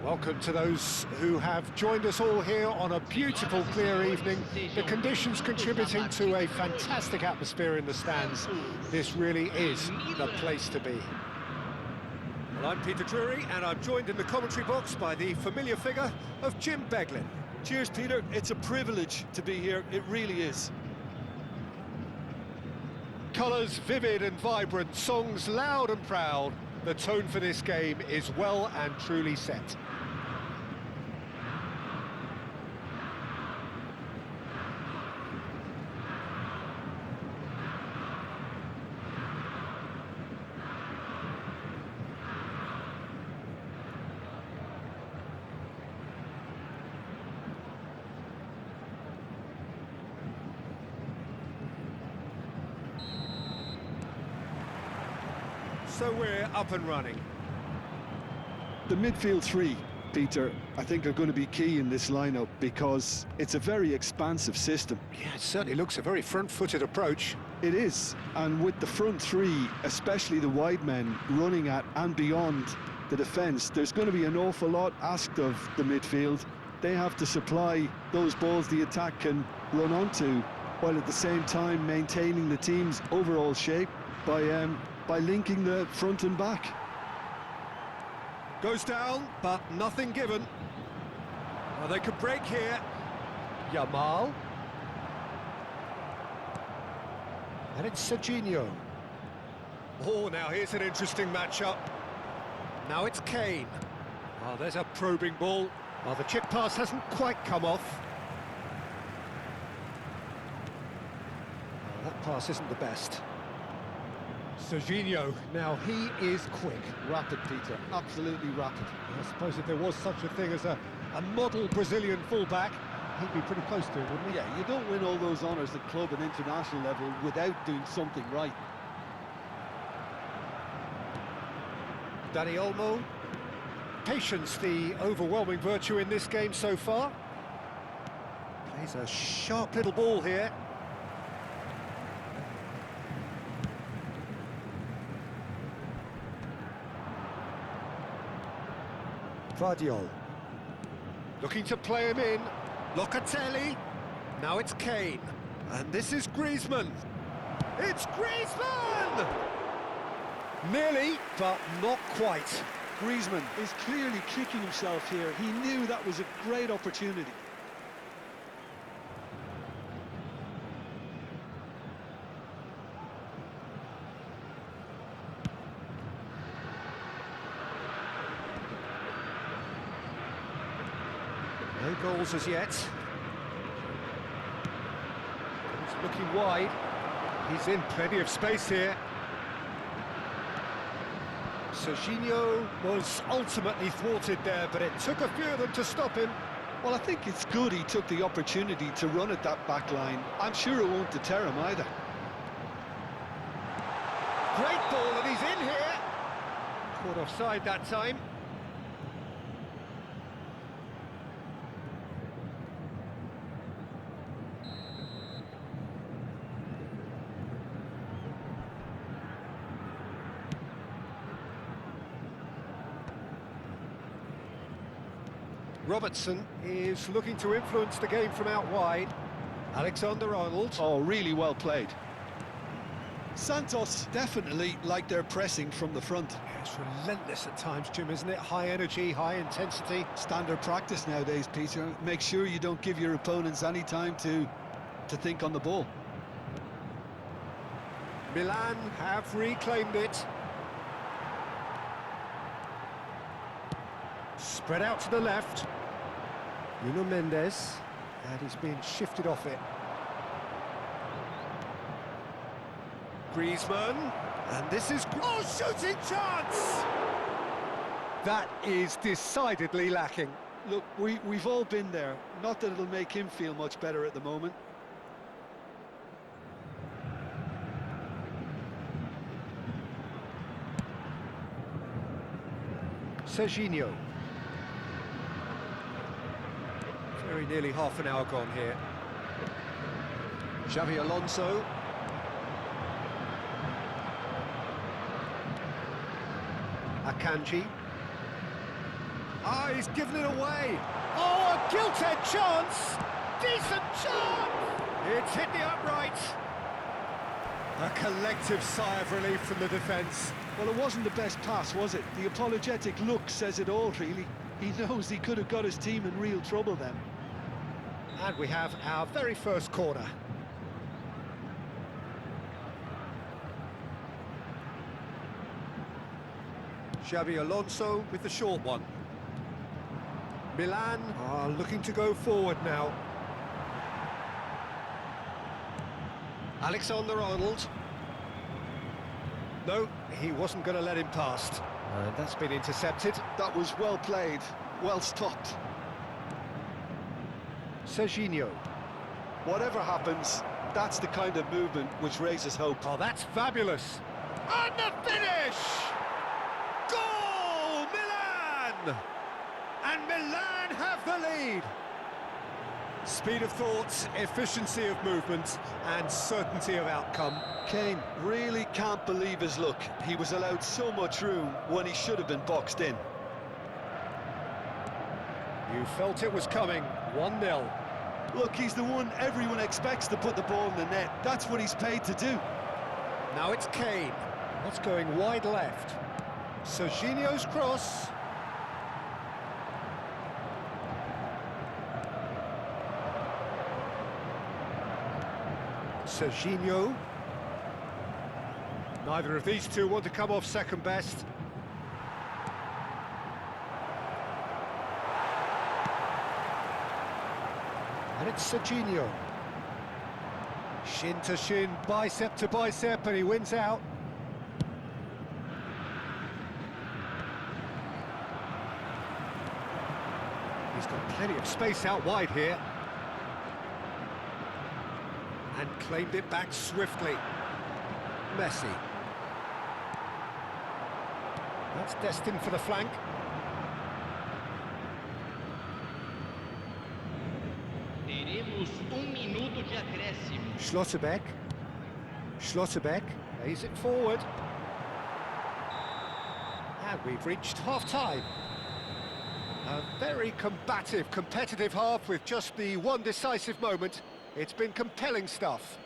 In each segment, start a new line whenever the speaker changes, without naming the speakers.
Welcome to those who have joined us all here on a beautiful, clear evening. The conditions contributing to a fantastic atmosphere in the stands. This really is the place to be. Well, I'm Peter Drury, and I'm joined in the commentary box by the familiar figure of Jim Beglin.
Cheers, Peter. It's a privilege to be here. It really is.
Colours vivid and vibrant, songs loud and proud. The tone for this game is well and truly set. So we're up and running.
The midfield three, Peter, I think are going to be key in this lineup because it's a very expansive system.
Yeah, it certainly looks a very front-footed approach.
It is, and with the front three, especially the wide men running at and beyond the defence, there's going to be an awful lot asked of the midfield. They have to supply those balls the attack can run onto, while at the same time maintaining the team's overall shape by linking the front and back.
Goes down, but nothing given. Well, they could break here. Yamal. And it's Serginho. Oh, now here's an interesting matchup. Now it's Kane. Oh, there's a probing ball. Well, the chip pass hasn't quite come off. Oh, that pass isn't the best. Serginho, now he is quick.
Rapid, Peter, absolutely rapid.
I suppose if there was such a thing as a model Brazilian fullback, he'd be pretty close to it, wouldn't he?
Yeah, you don't win all those honours at club and international level without doing something right.
Dani Olmo. Patience, the overwhelming virtue in this game so far. Plays a sharp little ball here. Vardiol. Looking to play him in. Locatelli. Now it's Kane. And this is Griezmann. It's Griezmann! Nearly, but not quite.
Griezmann is clearly kicking himself here. He knew that was a great opportunity.
No goals as yet. He's looking wide. He's in plenty of space here. Serginho was ultimately thwarted there, but it took a few of them to stop him.
Well, I think it's good he took the opportunity to run at that back line. I'm sure it won't deter him either.
Great ball, and he's in here. Caught offside that time. Robertson is looking to influence the game from out wide. Alexander-Arnold.
Oh, really well played. Santos definitely like their pressing from the front.
Yeah, it's relentless at times, Jim, isn't it? High energy, high intensity.
Standard practice nowadays, Peter. Make sure you don't give your opponents any time to think on the ball.
Milan have reclaimed it. Spread out to the left. Nuno Mendes, and he's being shifted off it. Griezmann, and this is... Oh, shooting chance! That is decidedly lacking.
Look, we've all been there. Not that it'll make him feel much better at the moment.
Serginho. Very nearly half an hour gone here. Xavi Alonso. Akanji. Ah, he's given it away. Oh, a gilt-edged chance! Decent chance! It's hit the upright. A collective sigh of relief from the defence.
Well, it wasn't the best pass, was it? The apologetic look says it all, really. He knows he could have got his team in real trouble then.
And we have our very first corner. Xabi Alonso with the short one. Milan are looking to go forward now. Alexander-Arnold. No, he wasn't going to let him past. And that's been intercepted.
That was well played, well stopped.
Serginho.
Whatever happens, that's the kind of movement which raises hope.
Oh, that's fabulous. And the finish! Goal, Milan! And Milan have the lead. Speed of thought, efficiency of movement, and certainty of outcome.
Kane really can't believe his luck. He was allowed so much room when he should have been boxed in.
You felt it was coming, 1-0.
Look, he's the one everyone expects to put the ball in the net. That's what he's paid to do.
Now it's Kane. That's going wide left. Serginho's cross. Serginho. Neither of these two want to come off second best. And it's Serginho. Shin to shin, bicep to bicep, and he wins out. He's got plenty of space out wide here. And claimed it back swiftly. Messi. That's destined for the flank.
Teremos minuto de acréscimo.
Schlotterbeck lays it forward. And we've reached half-time. A very combative, competitive half with just the one decisive moment. It's been compelling stuff.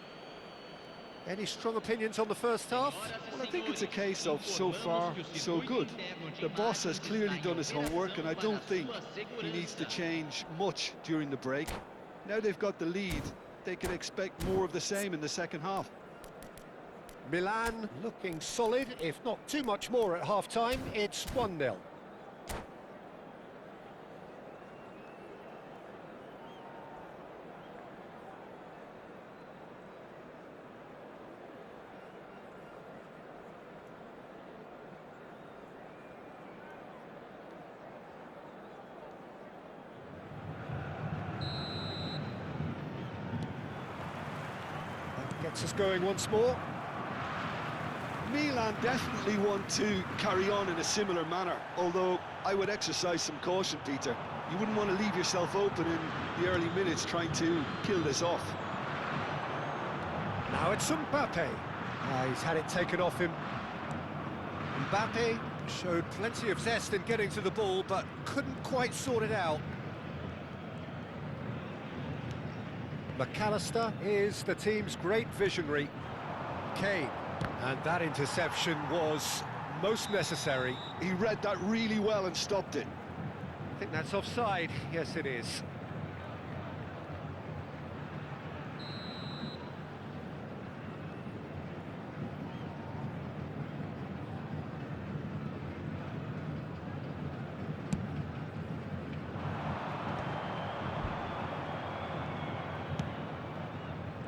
Any strong opinions on the first half?
Well, I think it's a case of so far, so good. The boss has clearly done his homework, and I don't think he needs to change much during the break. Now they've got the lead, they can expect more of the same in the second half.
Milan looking solid, if not too much more at half-time. It's 1-0. Gets us going once more.
Milan definitely want to carry on in a similar manner, although I would exercise some caution, Peter. You wouldn't want to leave yourself open in the early minutes trying to kill this off.
Now it's Mbappe. He's had it taken off him. Mbappe showed plenty of zest in getting to the ball, but couldn't quite sort it out. McAllister is the team's great visionary. Kane. And that interception was most necessary.
He read that really well and stopped it.
I think that's offside. Yes, it is.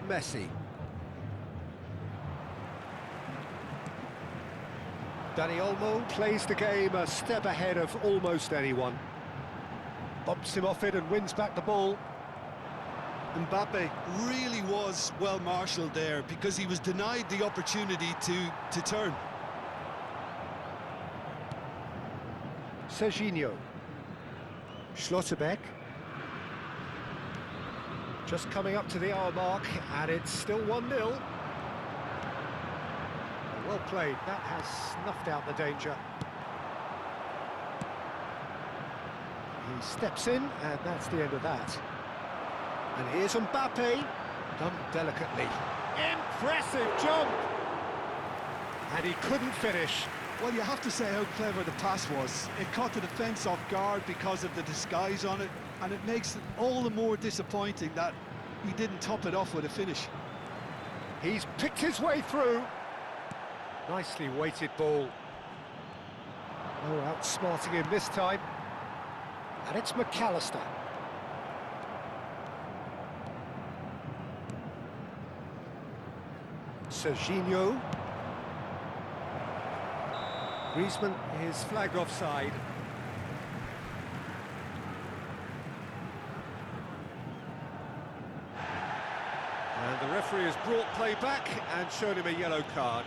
Messi. Dani Olmo plays the game a step ahead of almost anyone. Bumps him off it and wins back the ball.
Mbappe really was well marshalled there because he was denied the opportunity to turn.
Serginho. Schlotterbeck. Just coming up to the hour mark, and it's still 1-0. Well played, that has snuffed out the danger. He steps in, and that's the end of that. And here's Mbappe, done delicately. Impressive jump! And he couldn't finish.
Well, you have to say how clever the pass was. It caught the defence off guard because of the disguise on it, and it makes it all the more disappointing that he didn't top it off with a finish.
He's picked his way through. Nicely weighted ball. Oh, outsmarting him this time. And it's McAllister. Serginho. Griezmann is flagged offside. And the referee has brought play back and shown him a yellow card.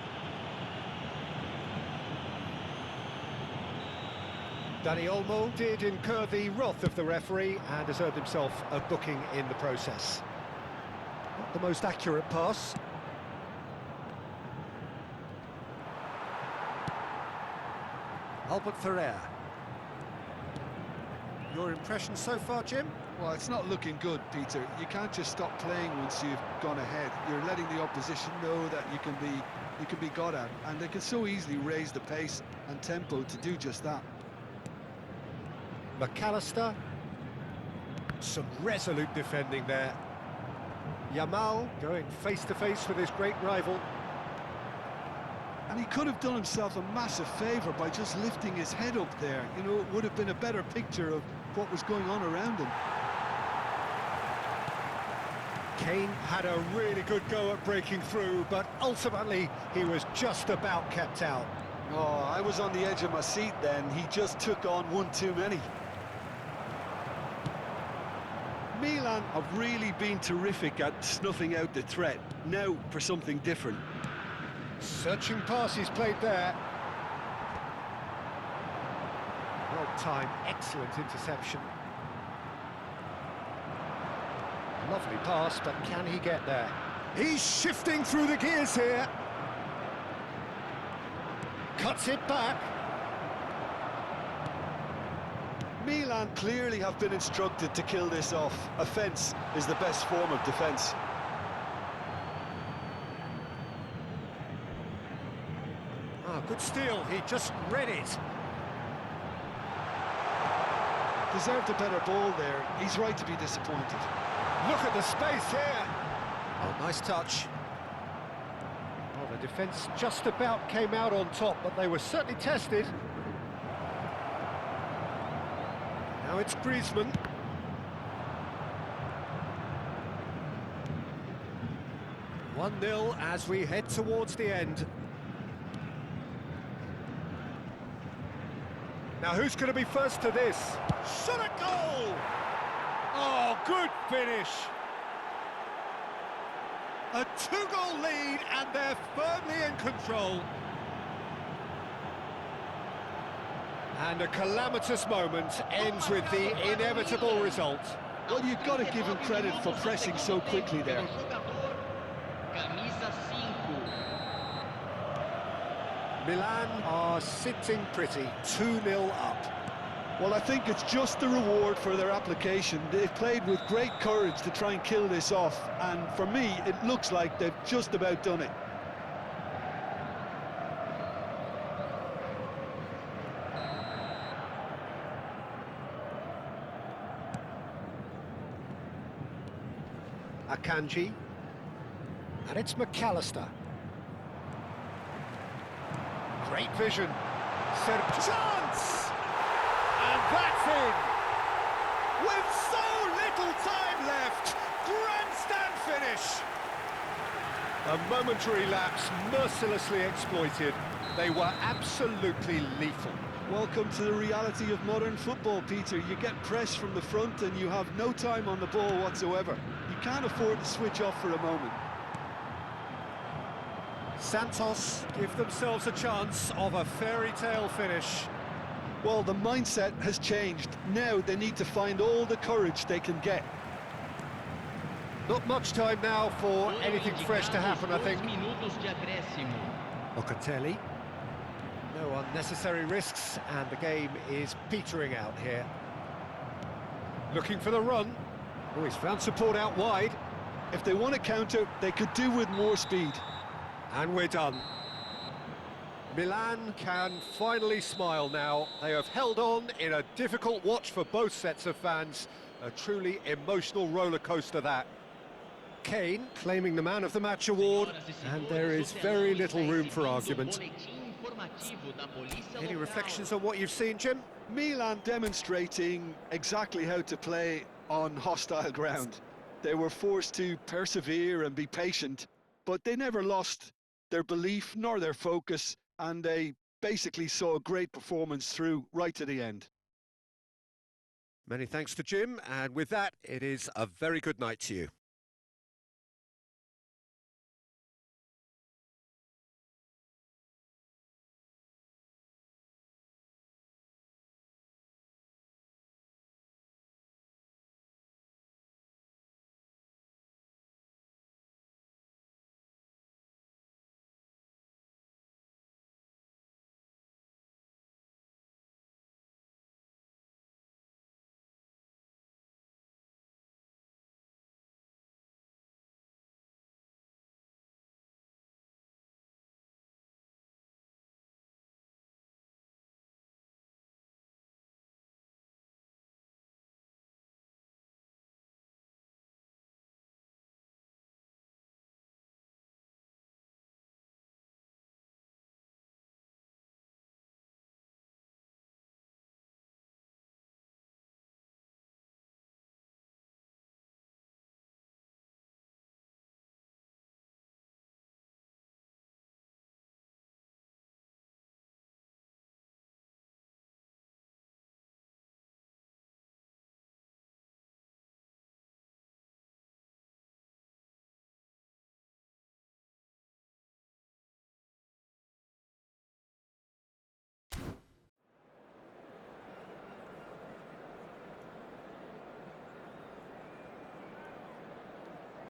Dani Olmo did incur the wrath of the referee and has earned himself a booking in the process. Not the most accurate pass. Albert Ferrer. Your impression so far, Jim?
Well, it's not looking good, Peter. You can't just stop playing once you've gone ahead. You're letting the opposition know that you can be got at, and they can so easily raise the pace and tempo to do just that.
McAllister. Some resolute defending there. Yamal going face-to-face with his great rival.
And he could have done himself a massive favour by just lifting his head up there. You know, it would have been a better picture of what was going on around him.
Kane had a really good go at breaking through, but ultimately he was just about kept out.
Oh, I was on the edge of my seat then. He just took on one too many. Milan have really been terrific at snuffing out the threat. Now for something different.
Searching passes played there. Well timed, excellent interception. Lovely pass, but can he get there? He's shifting through the gears here. Cuts it back.
Milan clearly have been instructed to kill this off. Offence is the best form of defence.
Oh, good steal, he just read it.
Deserved a better ball there. He's right to be disappointed.
Look at the space here. Oh, nice touch. Well, the defence just about came out on top, but they were certainly tested. Now it's Griezmann. One-nil as we head towards the end. Now who's going to be first to this? Shot a goal! Oh, good finish. A two-goal lead and they're firmly in control. And a calamitous moment ends with the inevitable result.
Well, you've got to give him credit for pressing so quickly there.
Camisa 5.
Milan are sitting pretty, 2-0 up.
Well, I think it's just the reward for their application. They've played with great courage to try and kill this off, and for me, it looks like they've just about done it.
Akanji. And it's McAllister. Great vision. Chance! And that's in! With so little time left, grandstand finish! A momentary lapse mercilessly exploited. They were absolutely lethal.
Welcome to the reality of modern football, Peter. You get press from the front and you have no time on the ball whatsoever. You can't afford to switch off for a moment.
Santos give themselves a chance of a fairy tale finish.
Well, the mindset has changed. Now they need to find all the courage they can get.
Not much time now for anything fresh to happen, I think.
Minutos de acréscimo.
Locatelli. No unnecessary risks, and the game is petering out here. Looking for the run. Oh, he's found support out wide.
If they want to counter, they could do with more speed.
And we're done. Milan can finally smile now. They have held on in a difficult watch for both sets of fans. A truly emotional roller coaster, that. Kane claiming the Man of the Match award, and there is very little room for argument. Any reflections on what you've seen, Jim?
Milan demonstrating exactly how to play on hostile ground. They were forced to persevere and be patient, but they never lost their belief nor their focus, and they basically saw a great performance through right to the end.
Many thanks to Jim, and with that, it is a very good night to you.